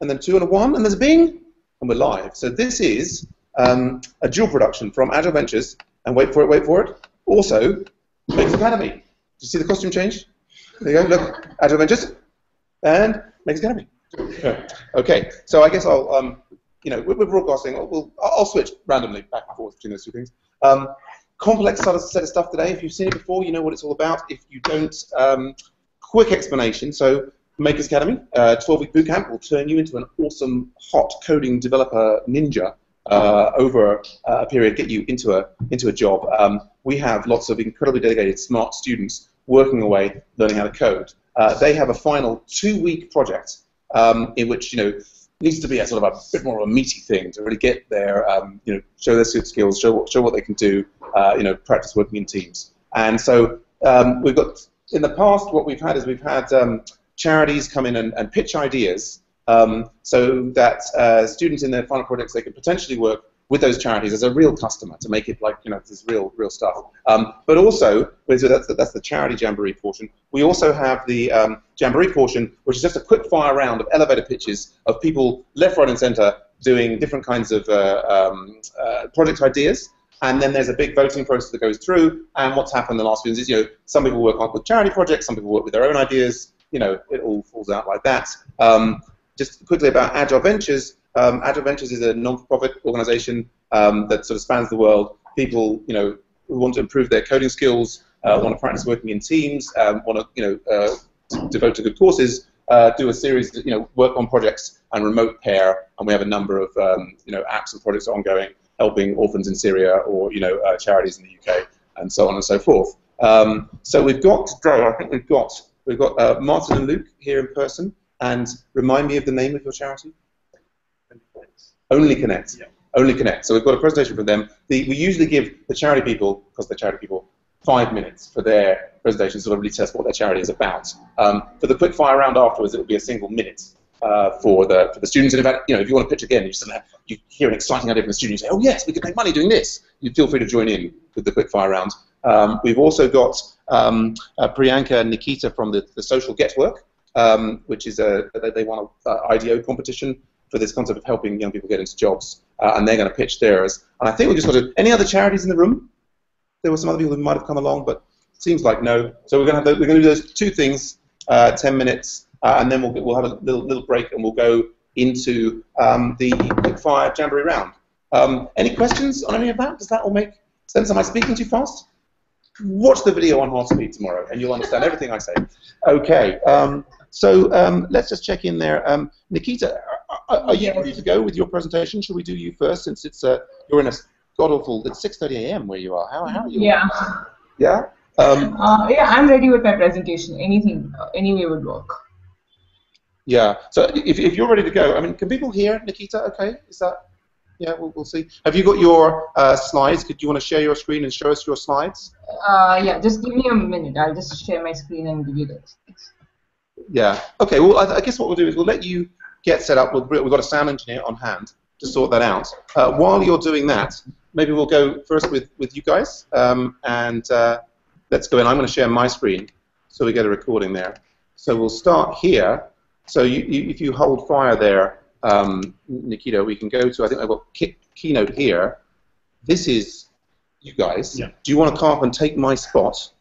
and then 2 and a 1, and there's a bing, and we're live. So this is a dual production from Agile Ventures, and wait for it, also Makers Academy. Do you see the costume change? There you go, look, Agile Ventures, and Makers Academy. Okay, so I guess I'll, we're broadcasting, I'll switch randomly back and forth between those two things. Complex set of stuff today. If you've seen it before, you know what it's all about. If you don't, quick explanation. So Makers Academy, 12-week bootcamp will turn you into an awesome, hot coding developer ninja over a period, get you into a job. We have lots of incredibly dedicated, smart students working away, learning how to code. They have a final 2-week project in which, needs to be a sort of a bit more of a meaty thing to really get their, show their skills, show what they can do, practice working in teams. And so we've got, in the past, what we've had is we've had charities come in and pitch ideas so that students in their final projects, they could potentially work with those charities as a real customer to make it like, this real stuff. But also, so that's the charity Jamboree portion. We also have the Jamboree portion, which is just a quick fire round of elevator pitches of people left, right, and center doing different kinds of project ideas. And then there's a big voting process that goes through. And what's happened in the last few years is, some people work on with charity projects, some people work with their own ideas. It all falls out like that. Just quickly about Agile Ventures. Agile Ventures is a non-profit organization that sort of spans the world. People, who want to improve their coding skills, want to practice working in teams, want to, devote to good courses, do a series, work on projects and remote pair. And we have a number of, apps and projects ongoing, helping orphans in Syria or, charities in the UK, and so on and so forth. So we've got today, I think we've got Martin and Luke here in person. And remind me of the name of your charity. Only Connect. Yeah. Only Connect. So we've got a presentation from them. We usually give the charity people, because they're charity people, 5 minutes for their presentation to sort of really test what their charity is about. For the quick fire round afterwards, it will be a single minute for the students. And in fact, if you want to pitch again, you hear an exciting idea from the student, you say, oh yes, we could make money doing this. You feel free to join in with the quick fire round. We've also got Priyanka and Nikita from the Social Get Work, which is they won an IDO competition for this concept of helping young people get into jobs, and they're going to pitch theirs. And I think we just got to. Any other charities in the room? There were some other people who might have come along, but it seems like no. So we're going to do those two things, 10 minutes, and then we'll have a little break, and we'll go into the quickfire Jamboree round. Any questions on any of that? Does that all make sense? Am I speaking too fast? Watch the video on Heartspeed tomorrow, and you'll understand everything I say. Okay. So let's just check in there. Nikita, are you ready to go with your presentation? Should we do you first, since it's you're in a god-awful, it's 6:30 a.m. where you are. How are you? Yeah. Yeah? Yeah, I'm ready with my presentation. Anything, any way would work. Yeah. So if you're ready to go, I mean, can people hear Nikita okay? Is that, yeah, we'll see. Have you got your slides? Could you want to share your screen and show us your slides? Yeah, just give me a minute. I'll just share my screen and give you this. Yeah. Okay. Well, I guess what we'll do is we'll let you get set up. We've got a sound engineer on hand to sort that out. While you're doing that, maybe we'll go first with you guys, and let's go in. I'm going to share my screen so we get a recording there. So we'll start here. So if you hold fire there, Nikita, we can go to. I think I've got Keynote here. This is you guys. Yeah. Do you want to come up and take my spot?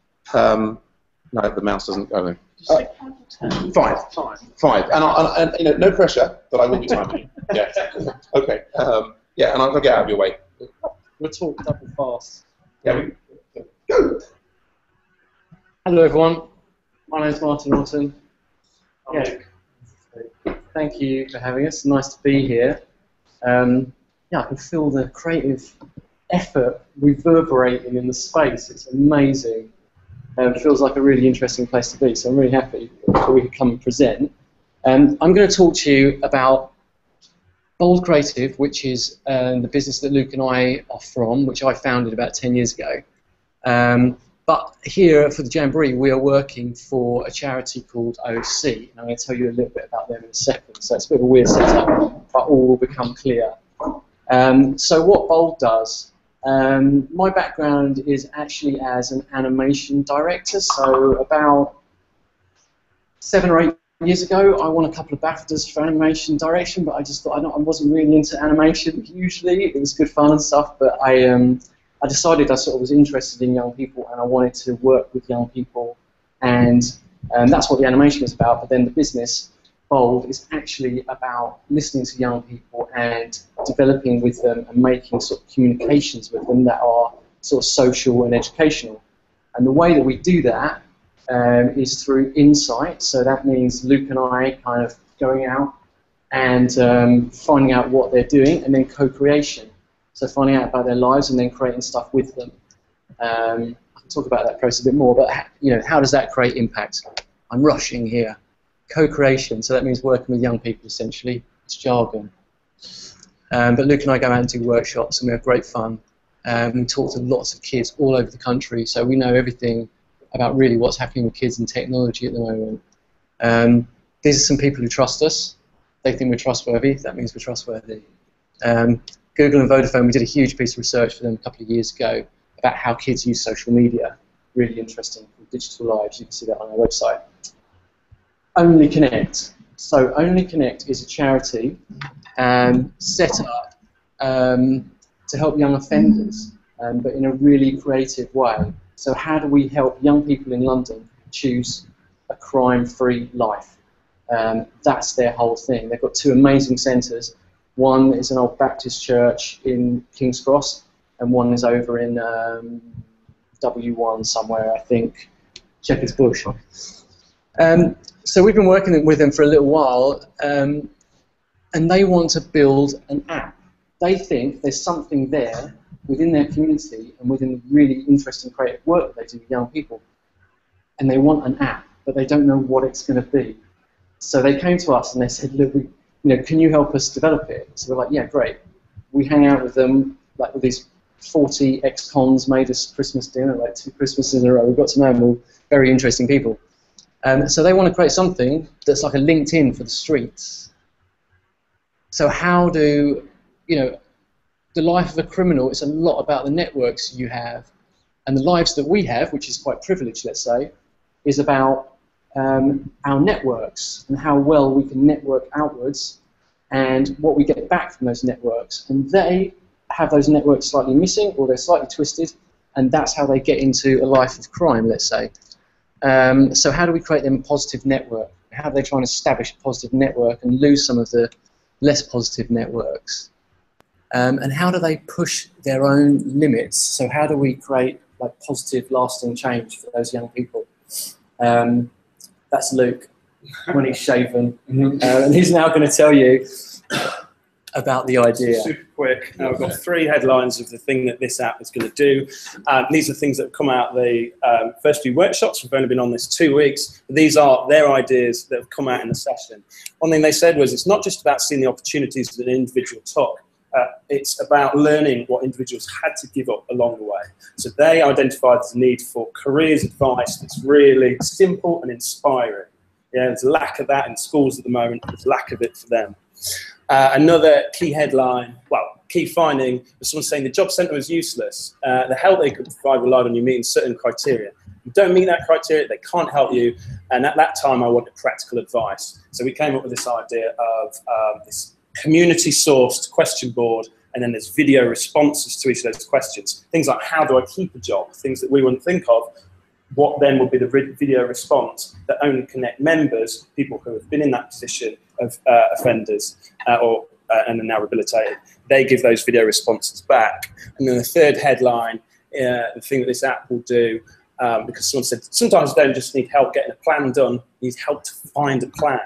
No, the mouse doesn't go in. Five. And no pressure, but I will be timing. Yeah. Okay. Yeah, and I'll get out of your way. We'll talk double fast. Yeah. Go. Hello, everyone. My name's Martin Norton. Yeah. Thank you for having us. Nice to be here. Yeah, I can feel the creative effort reverberating in the space. It's amazing. It feels like a really interesting place to be, so I'm really happy that we could come and present. I'm going to talk to you about Bold Creative, which is the business that Luke and I are from, which I founded about 10 years ago. But here for the Jamboree, we are working for a charity called OC, and I'm going to tell you a little bit about them in a second. So it's a bit of a weird setup, but all will become clear. So what Bold does, my background is actually as an animation director, so about 7 or 8 years ago, I won a couple of BAFTAs for animation direction, but I just thought I wasn't really into animation usually. It was good fun and stuff, but I decided I sort of was interested in young people and I wanted to work with young people, and that's what the animation was about. But then the business, Bold, is actually about listening to young people and developing with them and making sort of communications with them that are sort of social and educational. And the way that we do that is through insight. So that means Luke and I kind of going out and finding out what they're doing, and then co-creation. So finding out about their lives and then creating stuff with them. I can talk about that process a bit more, but how does that create impact? I'm rushing here. Co-creation, so that means working with young people essentially. It's jargon. But Luke and I go out and do workshops and we have great fun. We talk to lots of kids all over the country, so we know everything about really what's happening with kids and technology at the moment. These are some people who trust us. They think we're trustworthy. That means we're trustworthy. Google and Vodafone, we did a huge piece of research for them a couple of years ago about how kids use social media. Really interesting, called Digital Lives. You can see that on our website. Only Connect. So Only Connect is a charity set up to help young offenders, but in a really creative way. So how do we help young people in London choose a crime-free life? That's their whole thing. They've got two amazing centres. One is an old Baptist church in King's Cross, and one is over in W1 somewhere, I think, Shepherd's Bush. So we've been working with them for a little while, and they want to build an app. They think there's something there within their community and within the really interesting creative work that they do with young people, and they want an app, but they don't know what it's going to be. So they came to us and they said, look, can you help us develop it? So we're like, yeah, great. We hang out with them, like with these 40 ex-cons made us Christmas dinner, like 2 Christmases in a row. We've got to know them all, very interesting people. So they want to create something that's like a LinkedIn for the streets. So how do, the life of a criminal, it's a lot about the networks you have. And the lives that we have, which is quite privileged, let's say, is about our networks and how well we can network outwards and what we get back from those networks. And they have those networks slightly missing or they're slightly twisted, and that's how they get into a life of crime, let's say. So how do we create them a positive network? How do they try and establish a positive network and lose some of the less positive networks? And how do they push their own limits? So how do we create like positive, lasting change for those young people? That's Luke when he's shaven, and he's now going to tell you about the idea. Super quick. Now we've got 3 headlines of the thing that this app is going to do. These are things that have come out of the first few workshops. We've only been on this 2 weeks. But these are their ideas that have come out in the session. One thing they said was it's not just about seeing the opportunities that an individual took. It's about learning what individuals had to give up along the way. So they identified the need for careers advice that's really simple and inspiring. Yeah, there's a lack of that in schools at the moment. There's a lack of it for them. Another key headline, key finding, was someone saying the job centre was useless. The help they could provide relied on you meeting certain criteria. If you don't meet that criteria, they can't help you. And at that time, I wanted practical advice. So we came up with this idea of this community-sourced question board, and then there's video responses to each of those questions. Things like, how do I keep a job? Things that we wouldn't think of. What then would be the video response that Only Connect members, people who have been in that position of offenders and are now rehabilitated, they give those video responses back. And then the third headline, the thing that this app will do, because someone said, sometimes you don't just need help getting a plan done, you need help to find a plan.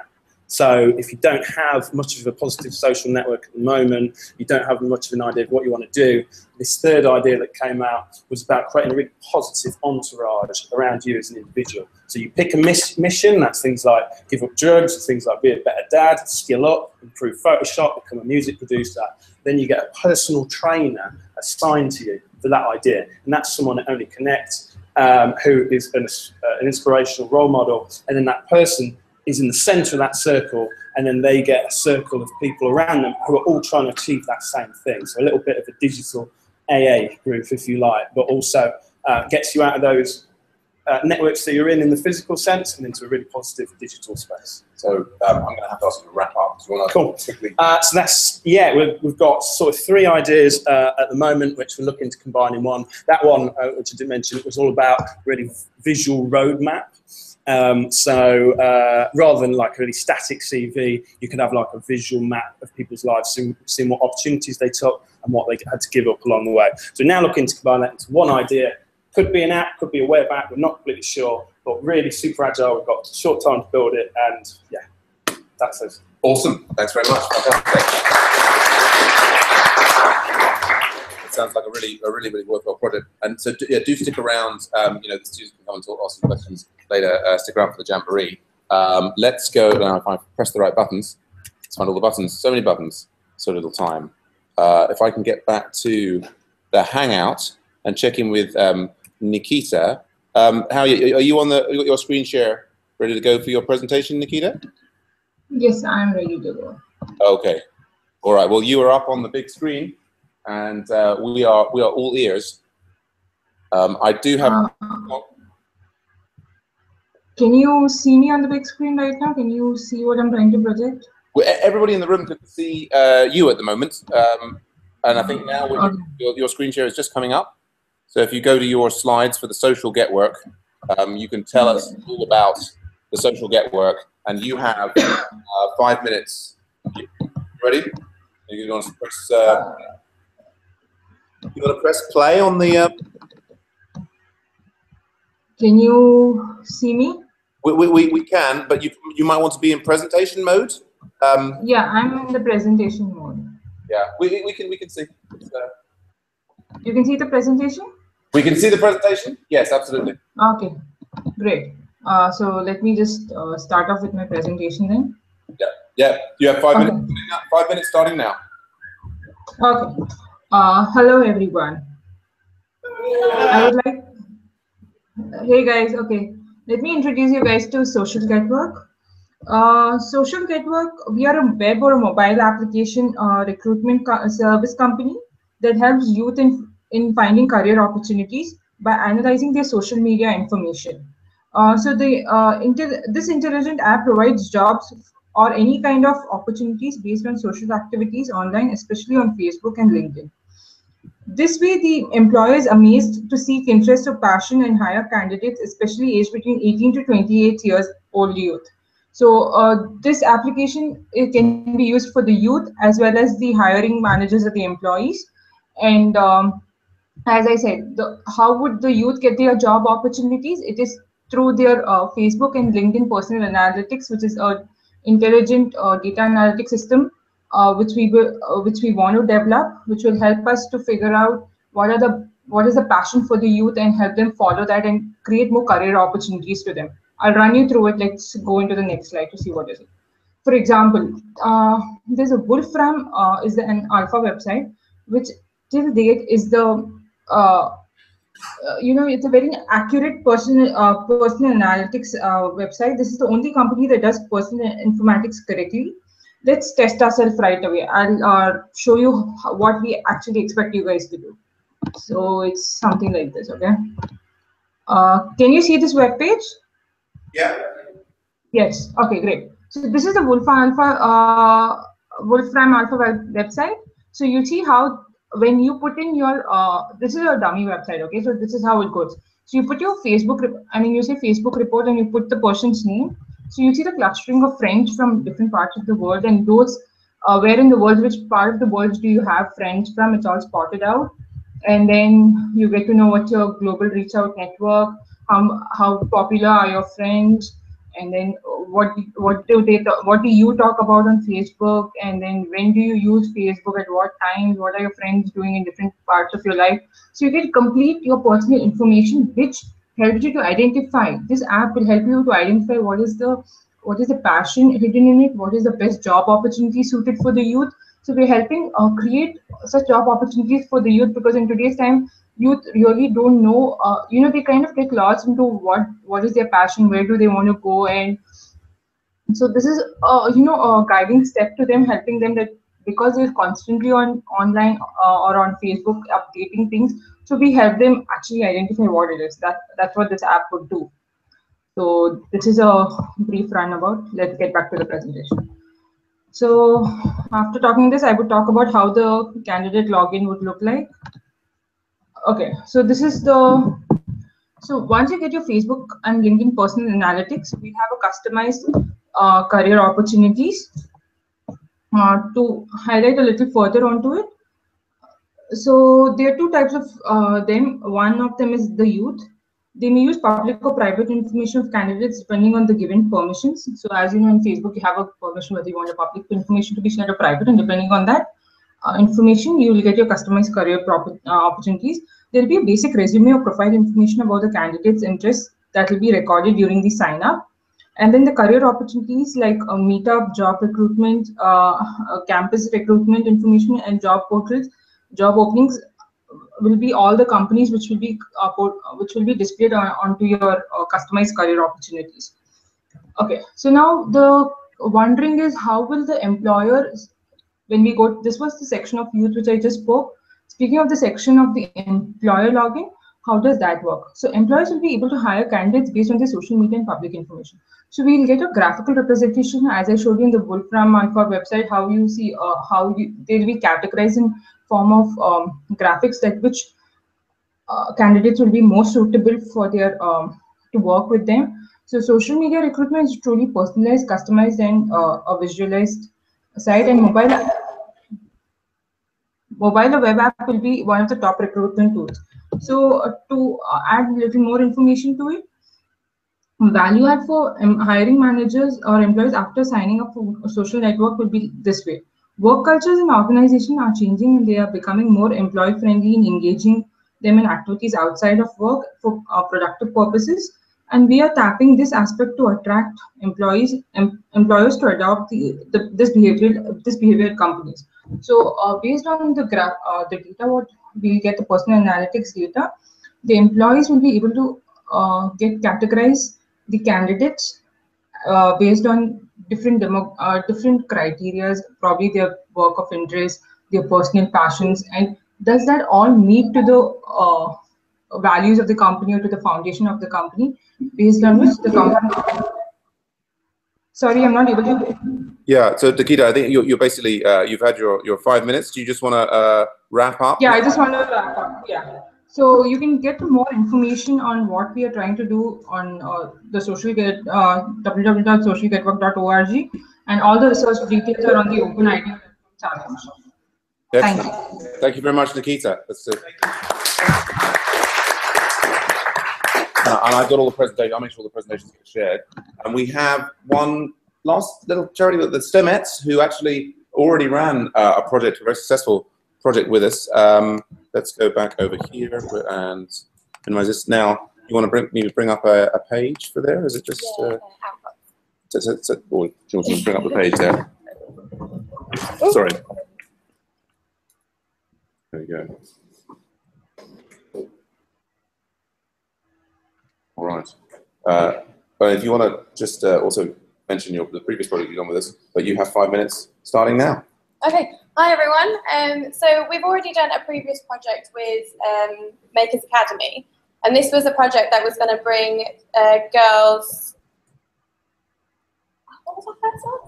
So if you don't have much of a positive social network at the moment, you don't have much of an idea of what you want to do, this third idea that came out was about creating a really positive entourage around you as an individual. So you pick a mission, that's things like give up drugs, things like be a better dad, skill up, improve Photoshop, become a music producer. Then you get a personal trainer assigned to you for that idea. And that's someone at Only Connect who is an inspirational role model. And then that person is in the centre of that circle, and then they get a circle of people around them who are all trying to achieve that same thing. So a little bit of a digital AA group, if you like, but also gets you out of those networks that you're in the physical sense and into a really positive digital space. So I'm going to have to ask you to wrap up. Do you want to cool. quickly? So that's, yeah, we've got sort of 3 ideas at the moment which we're looking to combine in one. That one, which I did mention, it was all about really visual roadmap. Rather than like a really static CV, you can have like a visual map of people's lives, seeing what opportunities they took and what they had to give up along the way. So we're now looking to combine that into one idea. Could be an app, could be a web app, we're not completely sure, but really super agile. We've got a short time to build it, and yeah, that's it. Awesome. Thanks very much. Fantastic. It sounds like a really worthwhile project. And so yeah, do stick around. You know, the students can come and ask some questions later. Stick around for the Jamboree. Let's go now. If I press the right buttons, let's find all the buttons. So many buttons, so little time. If I can get back to the Hangout and check in with Nikita. How are you? Are you on the? You got your screen share ready to go for your presentation, Nikita? Yes, I'm ready to go. Okay. All right. Well, you are up on the big screen, and we are all ears. I do have. Can you see me on the big screen right now? Can you see what I'm trying to project? Well, everybody in the room can see you at the moment, and I think now your screen share is just coming up. So if you go to your slides for the social get work, you can tell us all about the social get work, and you have 5 minutes. Ready? You're going to press. You want to press play on the. Can you see me? We can, but you might want to be in presentation mode. Yeah, I'm in the presentation mode. Yeah, we can see. You can see the presentation? We can see the presentation? Yes, absolutely. Okay, great. So let me just start off with my presentation then. Yeah. You have 5 minutes. 5 minutes starting now. Okay. Hello everyone. I would like. Hey guys. Okay. Let me introduce you guys to Social Network. Social Network, we are a web or a mobile application recruitment service company that helps youth in finding career opportunities by analyzing their social media information. This intelligent app provides jobs or any kind of opportunities based on social activities online, especially on Facebook and LinkedIn. This way, the employer is amazed to seek interest or passion and hire candidates, especially aged between 18 to 28 years old youth. So this application, it can be used for the youth as well as the hiring managers or the employees. And as I said, how would the youth get their job opportunities? It is through their Facebook and LinkedIn personal analytics, which is an intelligent data analytics system, which we want to develop, which will help us to figure out what is the passion for the youth and help them follow that and create more career opportunities to them. I'll run you through it. Let's go into the next slide to see what is it. For example, there's a Wolfram is an alpha website, which till date is the it's a very accurate personal analytics website. This is the only company that does personal informatics correctly. Let's test ourselves right away. I'll show you what we actually expect you guys to do. So it's something like this, okay? Can you see this web page? Yeah. Yes. Okay, great. So this is the Wolfram Alpha website. So you see how when you put in your this is a dummy website, okay? So this is how it goes. So you put your Facebook, you say Facebook report and you put the person's name. So you see the clustering of friends from different parts of the world, and those where in the world, which part of the world do you have friends from? It's all spotted out. And then you get to know what's your global reach out network, how popular are your friends, and then what do you talk about on Facebook, and then when do you use Facebook, at what times, what are your friends doing in different parts of your life. So you get complete your personal information, which helps you to identify. This app will help you to identify what is the passion hidden in it, what is the best job opportunity suited for the youth. So we're helping create such job opportunities for the youth, because in today's time, youth really don't know, they kind of get lost into what is their passion, where do they want to go. And so this is, a guiding step to them, helping them that because they're constantly online or on Facebook updating things. So we help them actually identify what it is. That's what this app would do. So this is a brief run about. Let's get back to the presentation. So after talking this, I would talk about how the candidate login would look like. Okay, so this is the. So once you get your Facebook and LinkedIn personal analytics, we have a customized career opportunities. To highlight a little further onto it, so there are two types of them. One of them is the youth. They may use public or private information of candidates depending on the given permissions. So as you know, in Facebook, you have a permission whether you want your public information to be shared or private, and depending on that information, you will get your customized career opportunities. There will be a basic resume or profile information about the candidate's interests that will be recorded during the sign up. And then the career opportunities like meetup, job recruitment, campus recruitment information, and job portals, job openings will be all the companies which will be displayed onto your customized career opportunities. Okay, so now the wondering is how will the employers, when we go, this was the section of youth which I just spoke. Speaking of the section of the employer login, how does that work? So employers will be able to hire candidates based on their social media and public information. So we'll get a graphical representation, as I showed you in the Wolfram Alpha website, how you see they'll be categorized in form of graphics that which candidates will be more suitable for their to work with them. So social media recruitment is truly personalized, customized, and a visualized site, and mobile or web app will be one of the top recruitment tools. So to add a little more information to it, value add for hiring managers or employees after signing up for a social network will be this way. Work cultures in organizations are changing and they are becoming more employee friendly in engaging them in activities outside of work for productive purposes. And we are tapping this aspect to attract employers to adopt this behavior companies. So based on the data, what we get the personal analytics data, the employees will be able to get categorized the candidates based on different criterias, probably their work of interest, their personal passions, and does that all meet to the values of the company or to the foundation of the company, based on which the company. Sorry, I'm not able to. Yeah, so Nikita, I think you're basically, you've had your 5 minutes. Do you just want to wrap up? Yeah, I just want to wrap up. Yeah. So you can get more information on what we are trying to do on the www.socialgetwork.org, and all the research details are on the Open ID challenge. Thank you. Thank you very much, Nikita. That's it. And I've got all the presentations. I'll make sure all the presentations get shared. And we have one last little charity, the STEMettes, who actually already ran a project, a very successful project with us. Let's go back over here and minimize this. Now, you want to bring up a page for there? Is it just? Or do you want to bring up the page there? Sorry. There we go. All right. But if you want to just also mention the previous project you've done with us, but you have 5 minutes starting now. Okay. Hi, everyone. So we've already done a previous project with Makers Academy, and this was a project that was going to bring girls. What was our first one?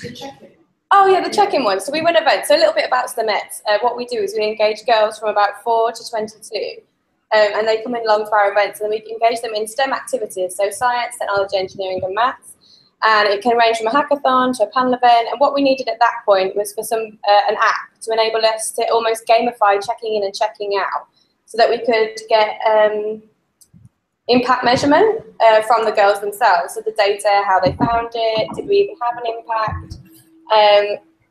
The check-in. Oh, yeah, the check-in one. So we run events. So a little bit about STEMettes. What we do is we engage girls from about 4 to 22. And they come in along for our events, and we engage them in STEM activities, so science, technology, engineering, and maths. And it can range from a hackathon to a panel event. And what we needed at that point was for an app to enable us to almost gamify checking in and checking out, so that we could get impact measurement from the girls themselves. So the data, how they found it, did we even have an impact?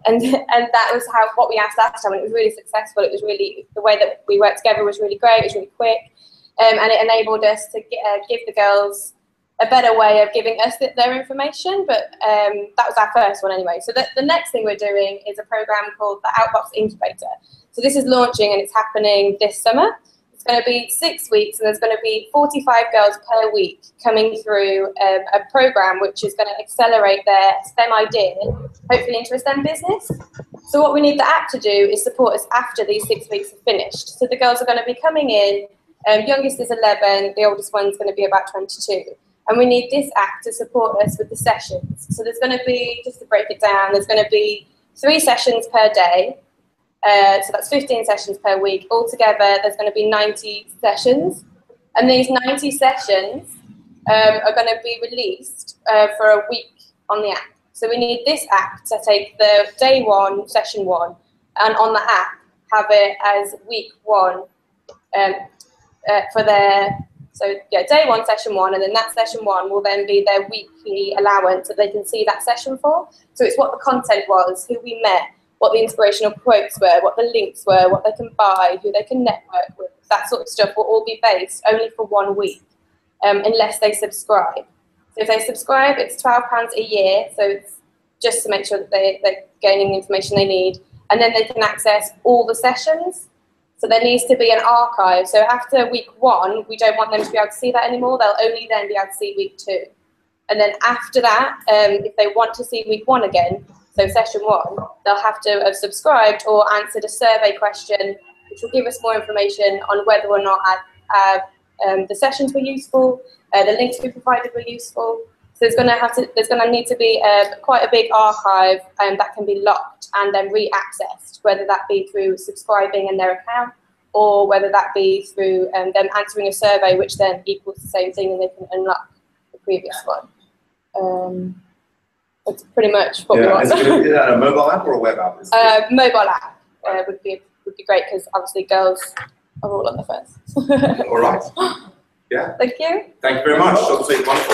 And that was what we asked last time, and it was really successful. It was really, the way that we worked together was really great. It was really quick, and it enabled us to give the girls a better way of giving us their information. But that was our first one anyway. So the next thing we're doing is a program called the Outbox Incubator. So this is launching, and it's happening this summer. It's going to be 6 weeks, and there's going to be 45 girls per week coming through a program which is going to accelerate their STEM idea, hopefully into a STEM business. So what we need the app to do is support us after these 6 weeks are finished. So the girls are going to be coming in, youngest is 11, the oldest one's going to be about 22. And we need this app to support us with the sessions. So there's going to be, just to break it down, there's going to be 3 sessions per day. So that's 15 sessions per week. Altogether, there's going to be 90 sessions. And these 90 sessions are going to be released for a week on the app. So we need this app to take the day 1, session 1, and on the app have it as week 1 for their, so yeah, day 1, session 1, and then that session 1 will then be their weekly allowance that they can see that session for. So it's what the content was, who we met, what the inspirational quotes were, what the links were, what they can buy, who they can network with. That sort of stuff will all be based only for 1 week, unless they subscribe. So if they subscribe, it's £12 a year, so it's just to make sure that they're gaining the information they need. And then they can access all the sessions. So there needs to be an archive. So after week 1, we don't want them to be able to see that anymore. They'll only then be able to see week 2. And then after that, if they want to see week 1 again, so session 1, they'll have to have subscribed or answered a survey question, which will give us more information on whether or not the sessions were useful, the links we provided were useful. So there's going to need to be quite a big archive that can be locked and then re-accessed, whether that be through subscribing in their account or whether that be through them answering a survey, which then equals the same thing and they can unlock the previous one. That's pretty much what we want. Is that a mobile app or a web app? Mobile app would be great because obviously girls are all on the phones. All right. Yeah. Thank you. Thank you very much. Obviously, wonderful.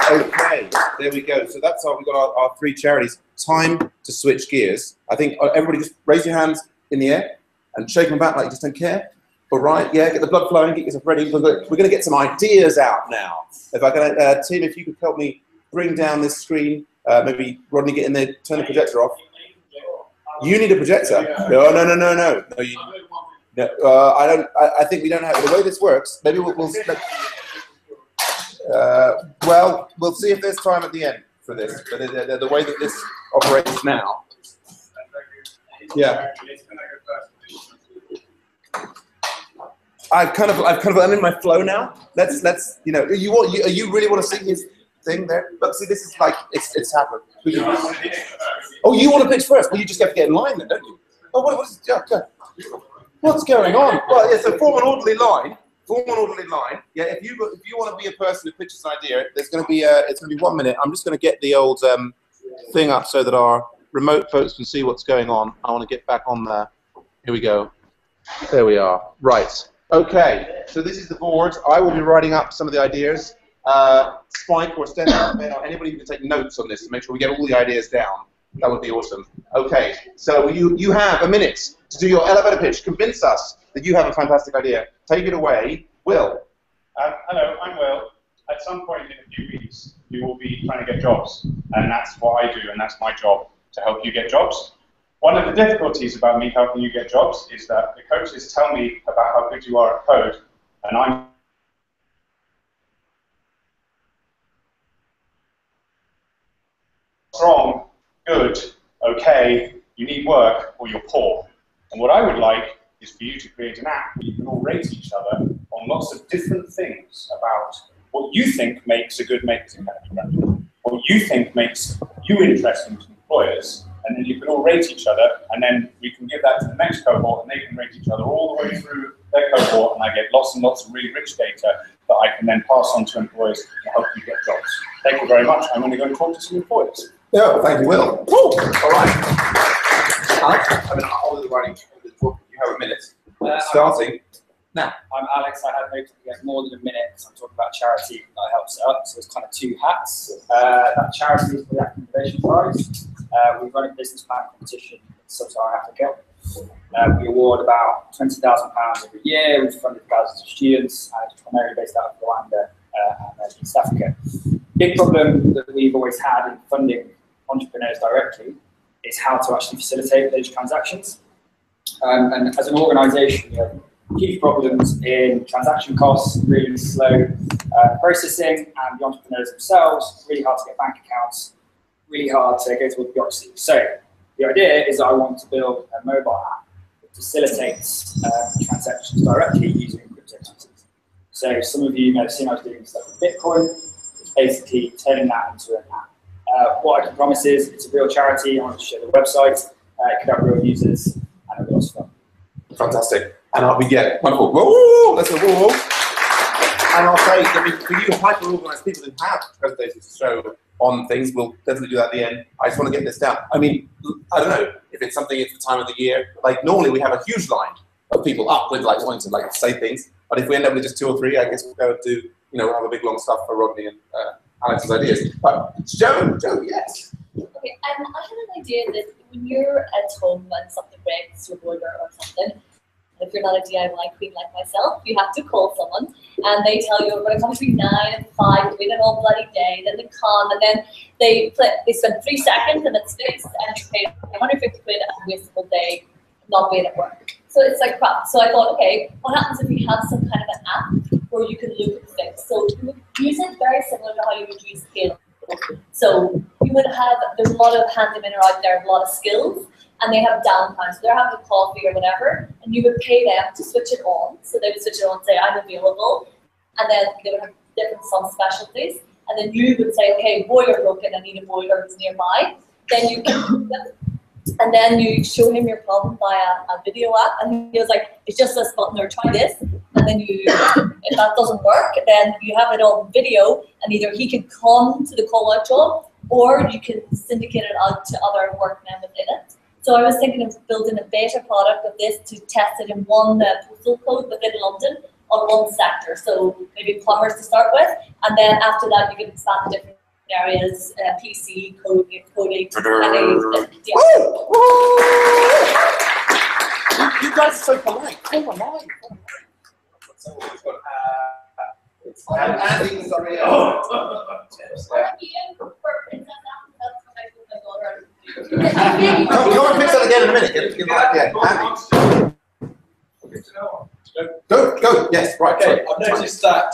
Okay, there we go. So that's how we've got our 3 charities. Time to switch gears. I think everybody just raise your hands in the air and shake them back like you just don't care. All right, yeah, get the blood flowing, get yourself ready. We're going to get some ideas out now. If I can, Tim, if you could help me bring down this screen, maybe Rodney, get in there, turn the projector off. You need a projector. No. I don't. I think we don't have the way this works. Maybe we'll see if there's time at the end for this. But the way that this operates now. Yeah. I'm in my flow now. Let's you know. You really want to see his thing there? But see, this is like it's happened. Oh, you want to pitch first? Well, you just have to get in line then, don't you? Oh, what's going on? Well, yeah. So form an orderly line. Yeah. If you want to be a person who pitches an idea, there's going to be it's going to be 1 minute. I'm just going to get the old thing up so that our remote folks can see what's going on. I want to get back on there. Here we go. There we are. Right. Okay, so this is the board. I will be writing up some of the ideas. Spike or Stefan, anybody who can take notes on this to make sure we get all the ideas down. That would be awesome. Okay, so you have a minute to do your elevator pitch. Convince us that you have a fantastic idea. Take it away. Will. Hello, I'm Will. At some point in a few weeks, you will be trying to get jobs. And that's what I do, and that's my job, to help you get jobs. One of the difficulties about me helping you get jobs is that the coaches tell me about how good you are at code, and I'm strong, good, okay, you need work, or you're poor. And what I would like is for you to create an app where you can all rate each other on lots of different things about what you think makes a good marketing manager, what you think makes you interesting to employers, and then you can all rate each other, and then we can give that to the next cohort, and they can rate each other all the way through their cohort, and I get lots and lots of really rich data that I can then pass on to employers to help you get jobs. Thank you very much. I'm going to go and talk to some employers. Yeah, thank you, Will. Woo! All right. Alex, I'll do the writing. You have a minute. Starting now. I'm Alex. I had hoped to get more than a minute because I'm talking about a charity that I helped set up, so it's kind of 2 hats. That charity is the African Innovation Prize. We run a business plan competition in Sub-Saharan Africa. We award about £20,000 every year. We've funded thousands of students, and it's primarily based out of Rwanda and East Africa. Big problem that we've always had in funding entrepreneurs directly is how to actually facilitate those transactions. And as an organisation, we have huge problems in transaction costs, really slow processing, and the entrepreneurs themselves, really hard to get bank accounts, really hard to go through the bureaucracy. So the idea is I want to build a mobile app that facilitates transactions directly using cryptocurrencies. So some of you may have seen I was doing stuff with Bitcoin. It's basically turning that into an app. What I can promise is it's a real charity. I want to show the website. It could have real users, and it'll be lots of fun. Fantastic. And we get wonderful. Whoa, let's go. Whoa. And I'll say, I mean, for you hyper-organised people who have presentations to show on things, we'll definitely do that at the end. I just want to get this down. I mean, I don't know if it's something at the time of the year. Like normally we have a huge line of people up with like wanting to like say things. But if we end up with just 2 or 3, I guess we'll go and do, you know, we'll have a big long stuff for Rodney and Alex's ideas. But Joe, yes. Okay, I have an idea that when you're at home and something breaks, your boiler or something, if you're not a DIY queen like myself, you have to call someone and they tell you we're going to come between 9 and 5, doing it all bloody day, then they come and then they spend 3 seconds and it's fixed and you pay 150 quid and waste the whole day not being at work. So it's like crap. So I thought, okay, what happens if you have some kind of an app where you can loop and fix? So you would use it very similar to how you would use scale. So you would have, there's a lot of handymen out there, a lot of skills, and they have downtime. So they're having coffee or whatever, and you would pay them to switch it on. So they would switch it on and say, I'm available. And then they would have different some specialties. And then you would say, okay, boiler broken, I need a boiler that's nearby. Then you can, and then you show him your problem via a video app. And he was like, it's just this button, or try this. And then you, if that doesn't work, then you have it on video, and either he can come to the call out job, or you can syndicate it out to other workmen within it. So I was thinking of building a beta product of this to test it in one postal code within London on one sector. So maybe plumbers to start with, and then after that you can expand to different areas, PC, coding, and You guys are so polite. Come on, Andy, sorry. Come and fix that again in a minute. Andy. Go. Yes, right. Okay, I've noticed that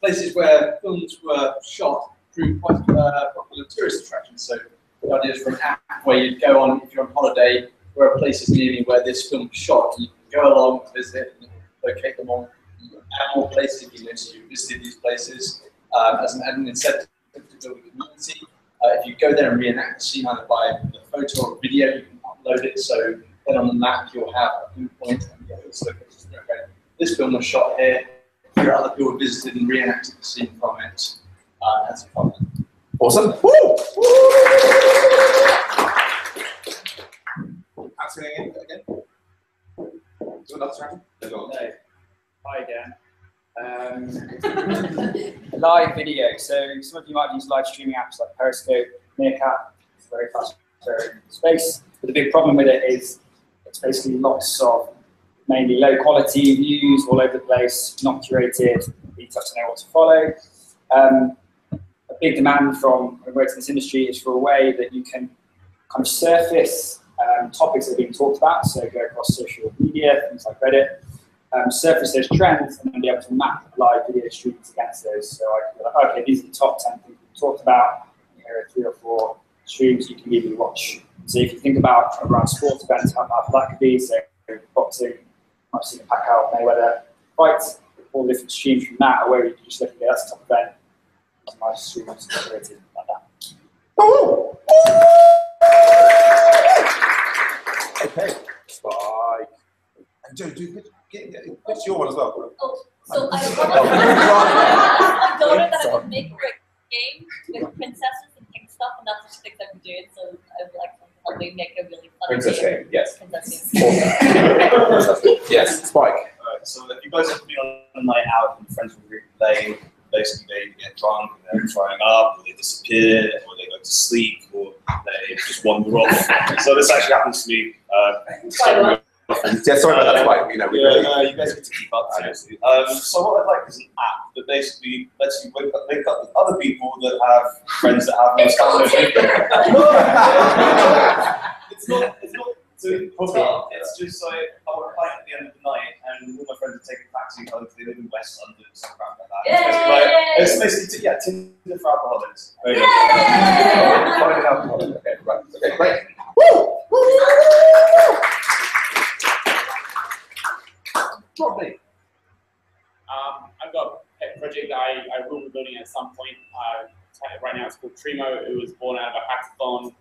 places where films were shot proved quite popular tourist attractions. So the idea is for an app where you'd go on, if you're on holiday, where a place is near you where this film was shot, you can go along, visit, and locate them on more places. So you visited these places as an incentive to build a community. If you go there and reenact the scene either by a photo or a video, you can upload it. So then on the map you'll have a viewpoint and this location. Okay, this film was shot here. Here are other people who visited and reenacted the scene from it. That's fun. Awesome. Woo! Asking again. Do another strategy? No. Hi again. Live video. So some of you might use live streaming apps like Periscope, Meerkat. It's very fast space. But the big problem with it is it's basically lots of mainly low quality views all over the place, not curated. You have to know what to follow. A big demand from working in this industry is for a way that you can kind of surface topics that are being talked about. So go across social media, things like Reddit. Surface those trends and then be able to map live video streams against those. So I can be like, okay, these are the top 10 things we talked about. Here are 3 or 4 streams you can really watch. So if you think about around sports events, how that could be, so boxing, might see the Pacquiao Mayweather fights, all different streams from that, or where you can just look at that's top event. Nice streams curated like that. Oh. Okay. Spike. And Joe, what's your one as well? Oh, so I told her that I would make a game with princesses and pink stuff, and that's just things I've been doing. So I would like to help me make a really fun Princess game. Yes. Princess Awesome. Yes, Spike. Alright, so if you guys have been on a night out and friends will be playing, basically they get drunk and they're throwing up, or they disappear, or they go to sleep, or they just wander off. So this actually happens to me. Yeah, sorry about that, Spike. You know, you guys get to keep up, seriously. So what I'd like is an app that basically lets you wake up with other people that have friends that have those kind of It's not to hook up. It's just like I want to fight at the end of the night, and all my friends are taking back waxing colours, they live in West London, something like that. It's basically, yeah, Tinder for alcoholics. There you go. Find an alcoholic. Okay, right. Okay, great. Woo! Rodney. I've got a pet project that I will be building at some point. Right now it's called Trimo. It was born out of a hackathon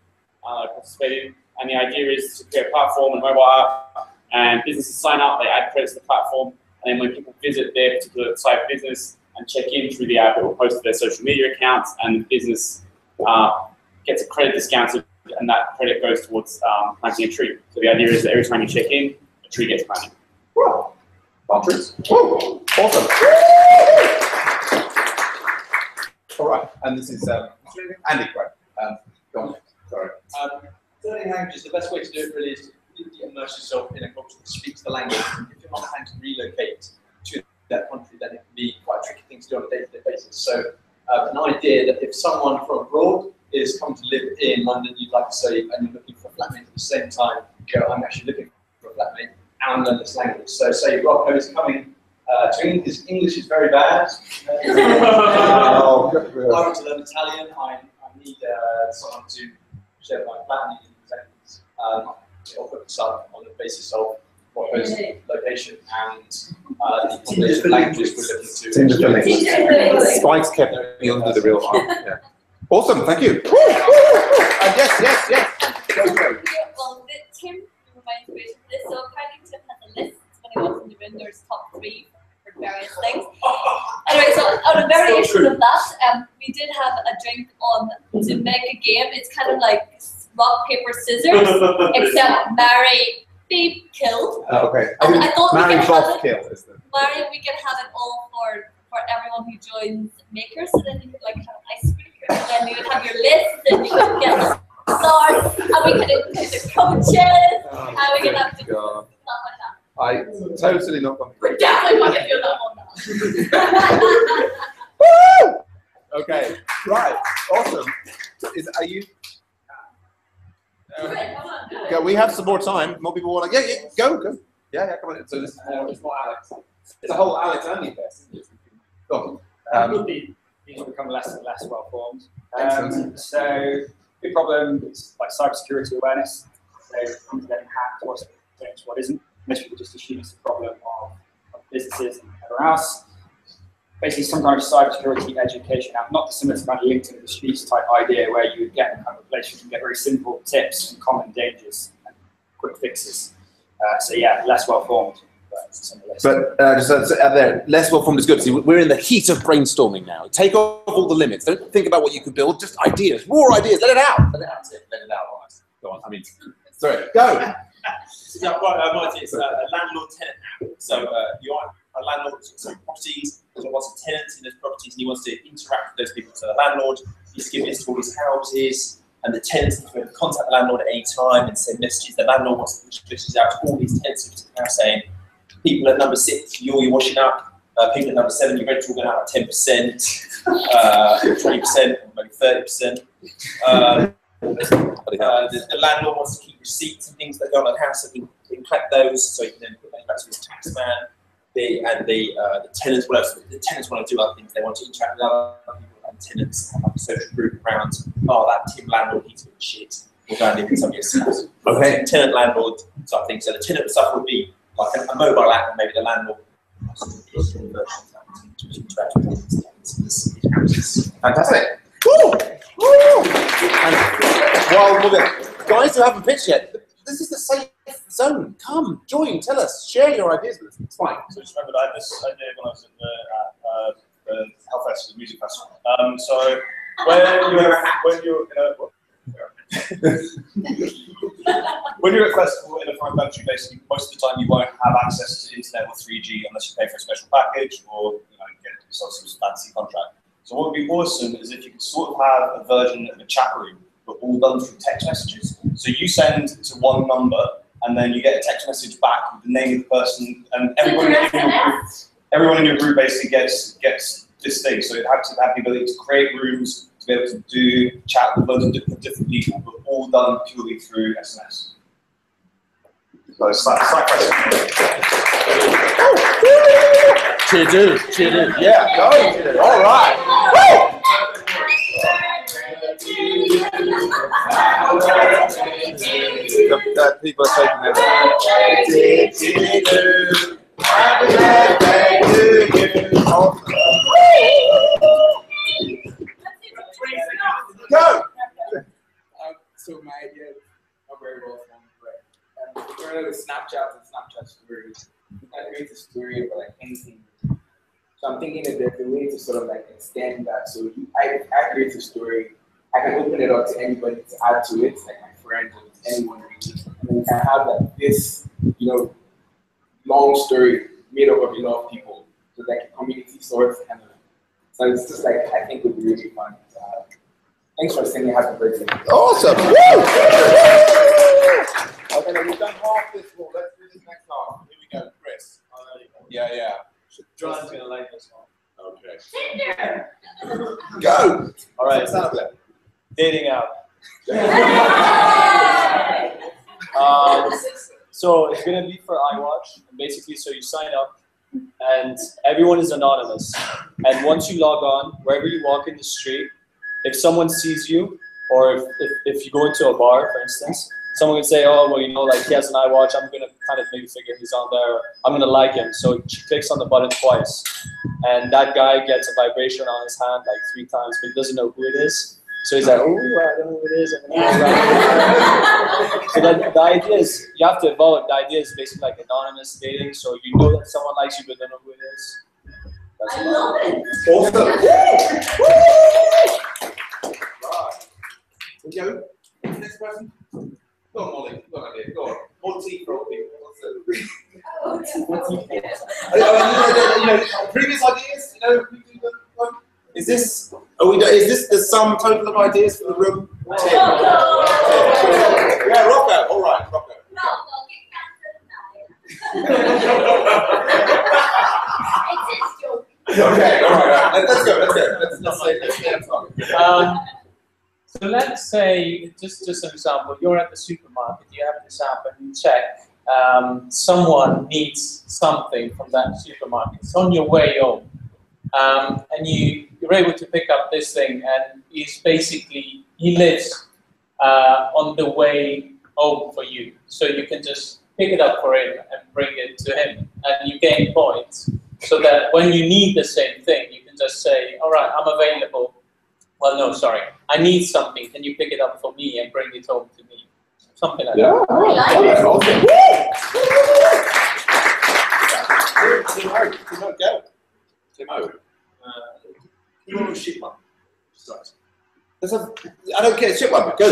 I participated in. And the idea is to create a platform and mobile app, and businesses sign up, they add credits to the platform, and then when people visit their particular site of business and check in through the app, it will post to their social media accounts, and the business gets a credit discounted, and that credit goes towards planting a tree. So the idea is that every time you check in, a tree gets planted. Wow. Awesome. All right, and this is Andy, right? Go on. Sorry. Learning languages, the best way to do it really is to immerse yourself in a culture that speaks the language. If you're not planning to relocate to that country, then it can be quite a tricky thing to do on a day-to-day basis. So an idea that if someone from abroad is coming to live in London, you'd like to say, and you're looking for a flatmate at the same time, go, I'm actually looking for a flatmate and learn this language. So say Rocco is coming to England, his English is very bad. I want to learn Italian, I need someone to share my flat and I'll put this up on the basis of what goes location and the combination of languages we're looking to. Spikes kept me under the real arm. Yeah. Awesome, thank you. Yes. Go. Well, Tim, you're my inspiration for this. So apparently Tim has a list when he walks in the room. There's top 3 for various things. Anyway, so on a variation of that, we did have a drink on to make a game. It's kind of like rock, paper, scissors, except marry, beep, kill. Okay. And I thought marry, we could have kill. Marry, we can have it all for everyone who joins Makers, so then you could like have an icebreaker, and then you would have your list, and you could get the stars, and we could include the coaches, and we could have stuff like that. I totally not going to. We're definitely going to do that one now. Okay, right, awesome. Are you? Go. We have some more time. More people want to. Yeah, go. Yeah, come on. So this it's more Alex. It's a whole Alex Andy fest. Go on. These will become less and less well formed. Excellent. So big problem is like cybersecurity awareness. So things getting hacked, what isn't. Most people just assume it's a problem of businesses and everyone else. Basically, some kind of cybersecurity education app, not dissimilar to kind of LinkedIn in the streets type idea, where you would get kind of a place where you can get very simple tips and common dangers and quick fixes. So yeah, less well formed. But just there, less well formed is good. See, we're in the heat of brainstorming now. Take off all the limits. Don't think about what you can build. Just ideas, raw ideas. Let it out. Let it out. Let it out. Go on. I mean, sorry. Go. Yeah, right. It's a landlord-tenant app. So you're a landlord, so properties. There's lots of tenants in those properties, and he wants to interact with those people. So the landlord needs to give lists to all his houses, and the tenants need to contact the landlord at any time and send messages. The landlord wants to push messages out to all these tenants of the house saying, people at number 6, you're washing up. People at number 7, your rental going out at 10%, 20%, maybe 30%. The landlord wants to keep receipts and things that go on the house, so he can collect those, so he can then put them back to his tax man. The tenants want to do other things. They want to interact with other people and tenants, have like a social group around. Oh, that Tim landlord, he's a bit shit. We'll go and live in somebody's house. Okay, tenant landlord type thing. So the tenant stuff would be like a mobile app, and maybe the landlord. Fantastic. Woo! Woo! And while guys who haven't pitched yet, this is the safe zone. Come, join, tell us, share your ideas with us. It's fine. So just remember that I had this idea when I was at the Health Festival, the music festival. So when you're at a festival in a foreign country, basically most of the time you won't have access to internet or 3G unless you pay for a special package or get yourself some fancy contract. So what would be awesome is if you could sort of have a version of a chat room, but all done through text messages. So you send to one number, and then you get a text message back with the name of the person, and everyone in your group basically gets this thing. So it has to have the ability to create rooms, to be able to do chat with loads of different people, but all done purely through SMS. Cheer do. Yeah, go. All right. The people are taking it. Happy birthday to you. Go. So my idea are very well formed, but with Snapchat and Snapchat stories, I create a story about like anything. So I'm thinking that there's a way to sort of like extend that. So I create a story, I can open it up to anybody to add to it, like my friends or anyone really. And then we can have like this, long story made up of a lot of people. So like a community sort of kind of. So it's just like I think it would be really fun to have. Thanks for singing happy birthday. Awesome. Woo! Okay, now we've done half this wall. Let's do this next half. Here we go, Chris. Yeah. John's gonna like this one. Okay. Go. All right. Stand up. Dating app. So it's gonna be for iWatch. Basically, so you sign up, and everyone is anonymous. And once you log on, wherever you walk in the street, if someone sees you, or if you go into a bar, for instance, someone can say, oh, well, like he has an iWatch, I'm going to kind of maybe figure he's on there, or I'm going to like him. So she clicks on the button twice, and that guy gets a vibration on his hand like 3 times, but he doesn't know who it is. So he's like, oh, I don't know who it is. So the idea is, you have to evolve. The idea is basically like anonymous dating, so you know that someone likes you, but don't know who it is. That's I love it. Awesome. Right. We go. Next person. Go on, Molly. Go on, idea. Go on. More tea for all people. Previous ideas. Is this? Is this the sum total of ideas for the room? 10. Yeah, Rocco. All right, Rocco. No, Okay, all right. Let's go. So let's say, just an example, you're at the supermarket, you have this app and you check someone needs something from that supermarket. It's on your way home. And you're able to pick up this thing, and he lives on the way home for you. So you can just pick it up for him and bring it to him, and you gain points. So that when you need the same thing, you can just say, all right, I'm available. Well, no, sorry. I need something. Can you pick it up for me and bring it home to me? Something like that. Yeah, awesome. Timo, Shipman. I don't care, Shipman. Go.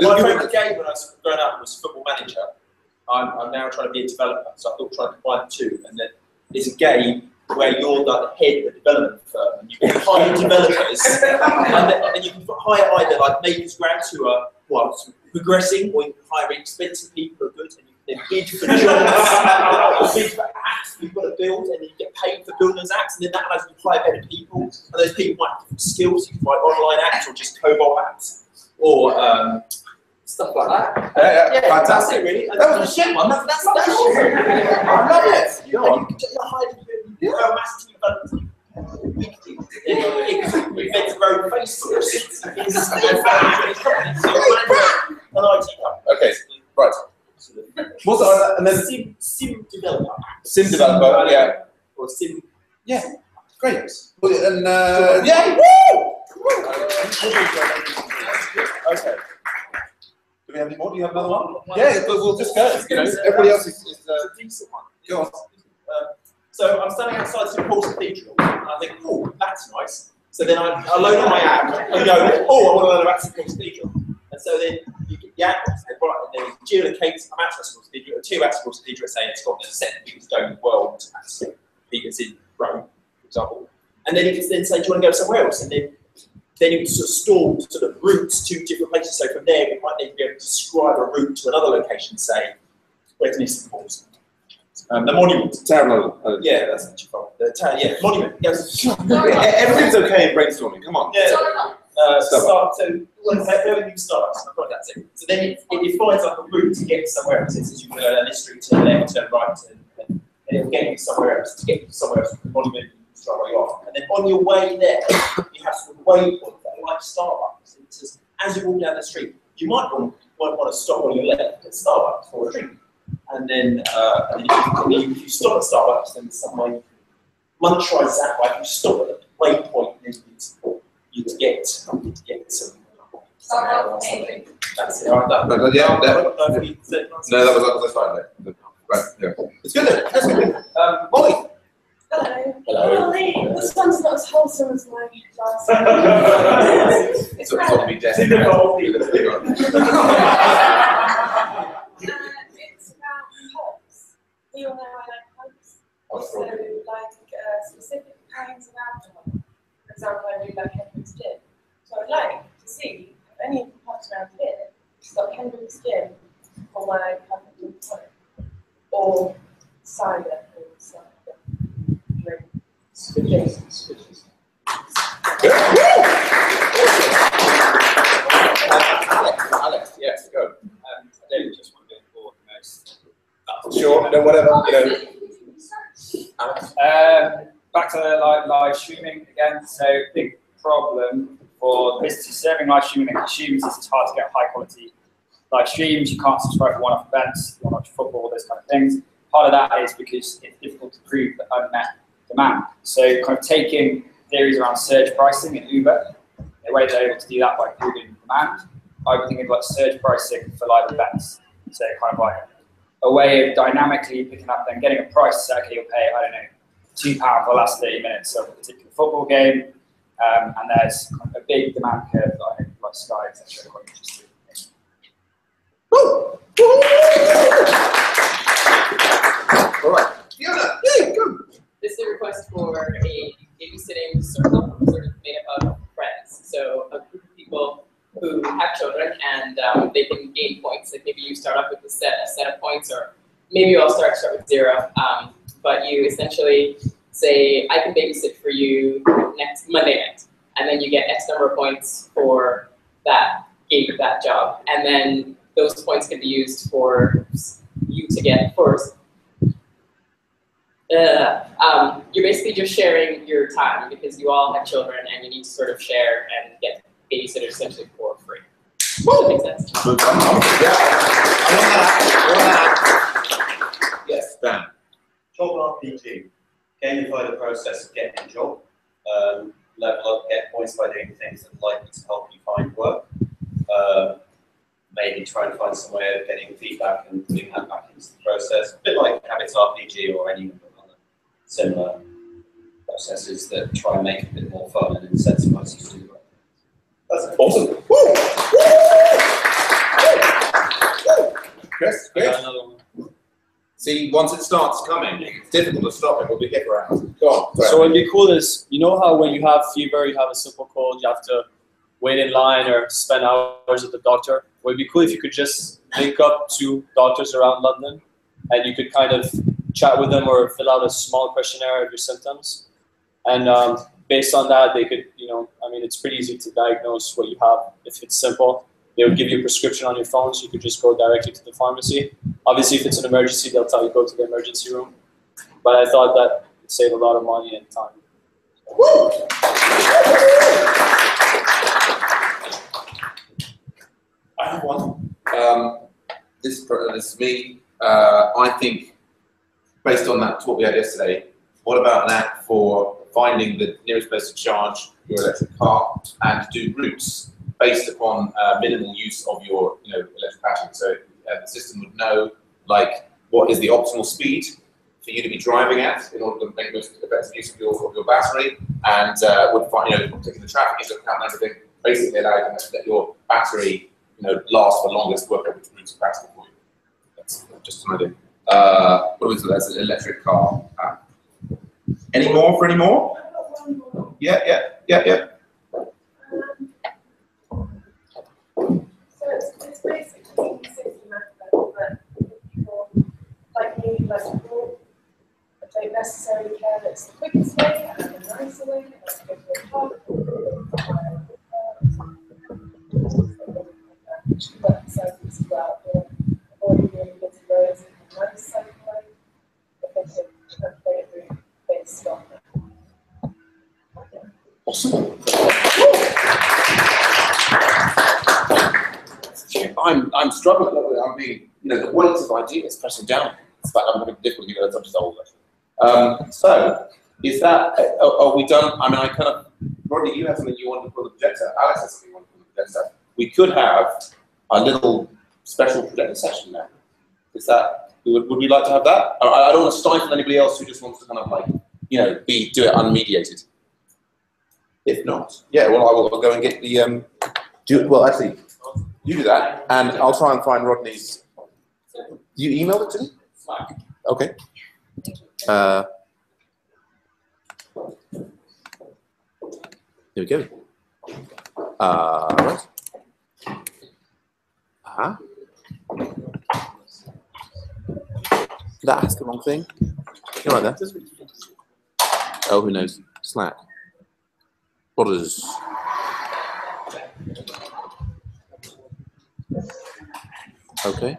My favourite game when I was growing up was Football Manager. I'm now trying to be a developer, so I thought trying to combine the two. And then it's a game where you're like the head of the development firm, and you can hire developers, and you can hire either like makers grads who are progressing, or you can hire expensive people who are good, and you can bid for jobs, bid for apps you've got to build, and then you get paid for building those apps, and then that allows you to hire better people, and those people might have different skills. You can write online apps or just COBOL apps, or stuff like that. Yeah, fantastic. Really. That was a shit one. That's shit. I love it. You're hired to do a massive development. Invent your own Facebook. Okay, right. What's that? And then Sim developer. Sim developer, yeah. Or sim. Yeah, great. And yeah, woo! Okay. Do we have any more? Do you have another one? Yeah, but we'll just go. Everybody else is a decent one. Go on. So I'm standing outside St Paul's Cathedral, and I think, oh, that's nice. So then I load on my app and go, oh, I want to learn about St Paul's Cathedral. And so then you get the app, and then geolocate. I'm at St Paul's Cathedral, 2 at St Paul's Cathedral, saying it's got the 2nd biggest dome in the world, at St. Peter's in Rome, for example. And then you can then say, do you want to go somewhere else? And then you can sort of store sort of routes to different places. So from there, we might then be able to describe a route to another location, say, where's near St Paul's? The monument. Town. Yeah, that's not too far. The town, yeah, monument. Yes. Everything's okay in brainstorming. Come on. Yeah. start to early new startups. That's it. So then it defines like a route to get somewhere else. It's as you go down this street, turn left, turn right, and it'll get you somewhere else. To get you somewhere else, the monument you start way off. And then on your way there, you have some waypoints that are like Starbucks. It says, as you walk down the street, you might want to stop on your left at Starbucks for a drink. And then if you stop at Starbucks, then someone monetize that way. If you stop at the waypoint, then you get some. That's it. All right, No, that was fine. Right, yeah. it's good then. That's good. Molly. Hello. Hello. Molly, this one's not as wholesome as my last one. It's got to be death. It's about pubs. We all know I like pubs. Also, like specific kinds of alcohol. For example, I really like Hendrick's gin. So I'd like to see if any of the pubs around here has got Hendrick's gin for my perfect gin tonic. Or cider or cider drink. Alex, yes, go. I don't just want to go for the most. Sure, no, whatever, Alex. Back to live streaming again. So big problem for businesses serving live streaming and consumers is it's hard to get high quality live streams. You can't subscribe for one-off events, you want to watch football, those kind of things. Part of that is because it's difficult to prove the unmet demand. So kind of taking theories around surge pricing in Uber, the way they're able to do that by proving demand, I would think about surge pricing for live events. So kind of like a way of dynamically picking up and getting a price to say, okay, you'll pay, I don't know, £2 for the last 30 minutes of a particular football game. And there's kind of a big demand curve that I think like Sky, etc. are quite interested in. All right. Fiona, yeah, go. This is a request for a babysitting circle, sort of made up of friends. So a group of people who have children and they can gain points. Like maybe you start off with a set of points, or maybe you all start with 0. But you essentially say, I can babysit for you next Monday night. And then you get X number of points for that gig, that job. And then those points can be used for you to get first. You're basically just sharing your time because you all have children and you need to sort of share and get babysitters essentially for free. Does that make sense? Yeah. I want that. Yes, Dan. Job RPG. Gamify the process of getting a job. Level up, get points by doing things that are likely to help you find work. Maybe try and find some way of getting feedback and putting that back into the process. A bit like Habits RPG or any other similar processes that try and make it a bit more fun and incentivize you to do work. That's awesome. Chris, see, once it starts coming, it's difficult to stop it. We'll be hit around. Go on. So what'd be cool is, you know how when you have fever, you have a simple cold, you have to wait in line or spend hours at the doctor? Well, it'd be cool if you could just link up to doctors around London and you could kind of chat with them or fill out a small questionnaire of your symptoms. And based on that, they could, I mean, it's pretty easy to diagnose what you have if it's simple. They would give you a prescription on your phone, so you could just go directly to the pharmacy. Obviously, if it's an emergency, they'll tell you go to the emergency room. But I thought that would save a lot of money and time. I have one. This is me. I think, based on that talk we had yesterday, what about an app for finding the nearest place to charge your electric car and do routes based upon minimal use of your electric battery? So the system would know what is the optimal speed for you to be driving at in order to make most effective use of your battery, and would find, taking the traffic into account and everything, basically allowing you to let your battery last for longest, work out which routes are practical for you. That's just an idea. What was it? That's an electric car app. Any more for any more? Yeah. So it's basically 60 method, but people like me, like people, don't necessarily care that it's the quickest way and the nicer way. Let's go for a park. websites as well. Avoiding doing busy roads and nice cycling. I think they play it based on that. Awesome. I'm struggling a little bit. I'm being, the weight of ideas pressing down. It's like I'm having difficulty with it. I'm just old. So, is that, are we done? I mean, Rodney, you have something you want to put on the projector. Alex has something you want to put on the projector. We could have a little special projector session now. Is that, would we like to have that? I don't want to stifle anybody else who just wants to kind of like, do it unmediated. If not, yeah, well, I will go and get the, actually, you do that, and I'll try and find Rodney's. You emailed it to me? Okay. Here we go. Right. That's the wrong thing. You're right there. Oh, who knows? Slack. What is? Okay.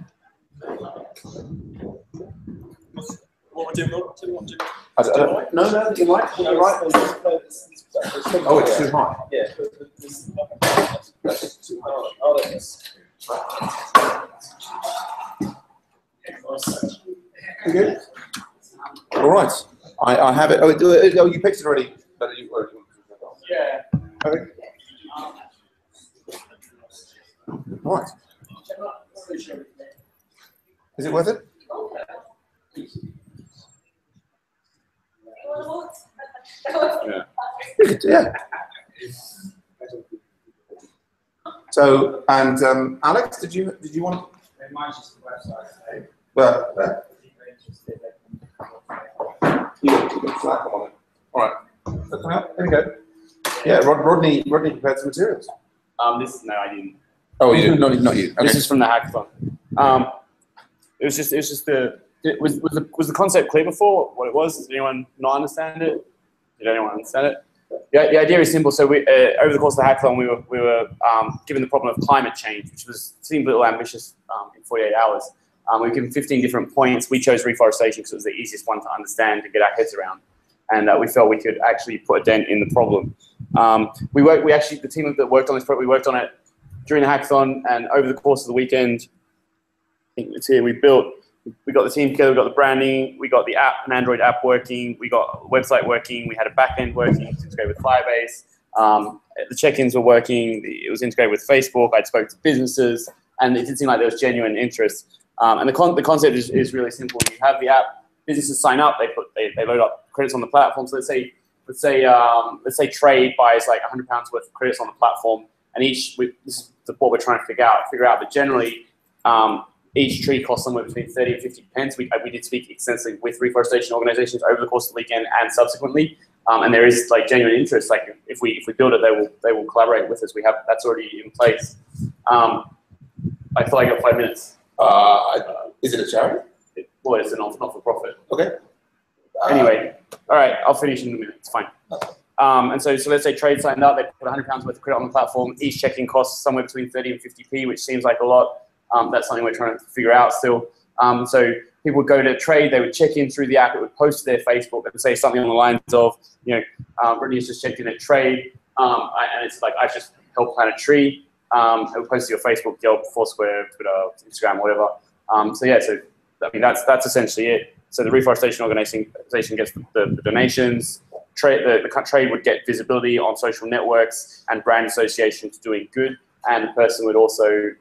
What we're doing, I don't, no, you're right. You're right. Oh, it's too high. Yeah. That's too high. Oh, there it is. Okay. All right. I have it. Oh, you picked it already. Yeah. Okay. All right. Is it worth it? Yeah. So, and Alex, did you want? Mine's just the website. Well, you got Slack on it. All right. There we go. Yeah, Rodney prepared some materials. No, I didn't. Oh, you didn't? Not you. Okay. This is from the hackathon. Was the concept clear before what it was? Did anyone not understand it? Did anyone understand it? The idea is simple. So we, over the course of the hackathon, we were given the problem of climate change, which seemed a little ambitious in 48 hours. We were given 15 different points. We chose reforestation because it was the easiest one to understand and get our heads around, and we felt we could actually put a dent in the problem. The team that worked on this project, we worked on it during the hackathon, and over the course of the weekend, I think it's here, we got the team together, we got the branding, we got the app, an Android app working, we got a website working, we had a backend working, it was integrated with Firebase, the check-ins were working, it was integrated with Facebook, I'd spoke to businesses, and it did seem like there was genuine interest. And the concept is really simple. You have the app, businesses sign up, they load up credits on the platform. So let's say Trade buys like £100 worth of credits on the platform, and this is what we're trying to figure out. But generally, each tree costs somewhere between 30 and 50 pence. We did speak extensively with reforestation organisations over the course of the weekend and subsequently, and there is like genuine interest. Like if we build it, they will collaborate with us. That's already in place. I feel like I got 5 minutes. Is it a charity? Well, it's a not-for-profit. Okay. Anyway, all right, I'll finish in a minute. It's fine. And so let's say Trade signed up. They put £100 worth of credit on the platform. Each check-in costs somewhere between 30 and 50p, which seems like a lot. That's something we're trying to figure out still. So people would go to Trade, they would check in through the app, it would post to their Facebook and say something on the lines of, Brittany has just checked in at Trade, and it's like, I just helped plant a tree. It would post to your Facebook, Yelp, Foursquare, Twitter, Instagram, whatever. That's essentially it. So the reforestation organization gets the donations. The Trade would get visibility on social networks and brand associations doing good. And the person would also,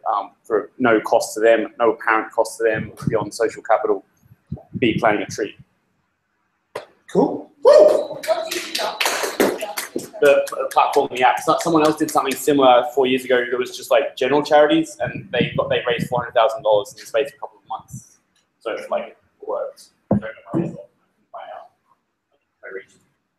for no cost to them, no apparent cost to them, beyond social capital, be planting a tree. Cool. Woo! The platform, the app. Someone else did something similar 4 years ago. It was just like general charities, and they raised $400,000 in the space of a couple of months. So it's like it works.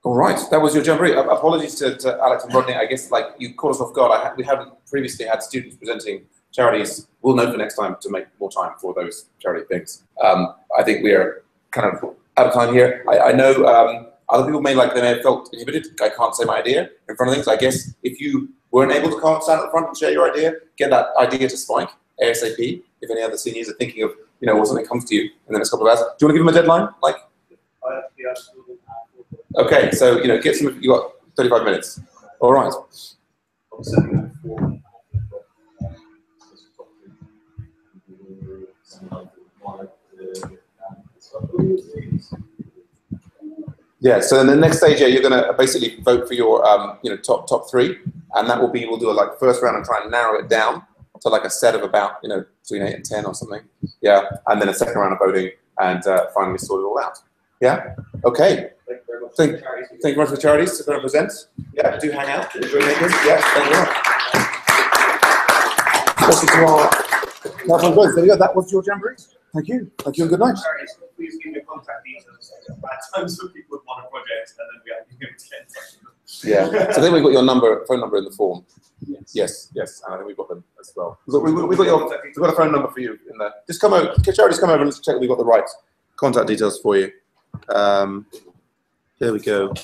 All right, that was your Jamboree. Apologies to Alex and Rodney. I guess like you caught us off guard. We haven't previously had students presenting charities. We'll know for next time to make more time for those charity things. I think we are kind of out of time here. I know Other people may have felt inhibited. I can't say my idea in front of things. I guess if you weren't able to come and stand at the front and share your idea, get that idea to Spike ASAP. If any other seniors are thinking of, what something comes to you in the next couple of hours, do you want to give them a deadline? Okay, so get some. You got 35 minutes. All right. Yeah. So in the next stage, you're going to basically vote for your top three, and that will be we'll do a first round and try and narrow it down to a set of about between 8 and 10 or something. Yeah, and then a second round of voting, and finally sort it all out. Yeah. Okay. Thank you very much. Thank you very much for the charities to present. Yeah, do hang out. Enjoy making. Yeah, thank you very much. There we go. That was your Jamboree. Thank you. Thank you and good night. Please give your contact details. At times when people would want a project and then we have to get in touch with them. Yeah. So then we've got your phone number in the form. Yes. Yes. And I think we've got them as well. We've got a phone number for you in there. Just come over. Charities, come over and check that we've got the right contact details for you. Here we go.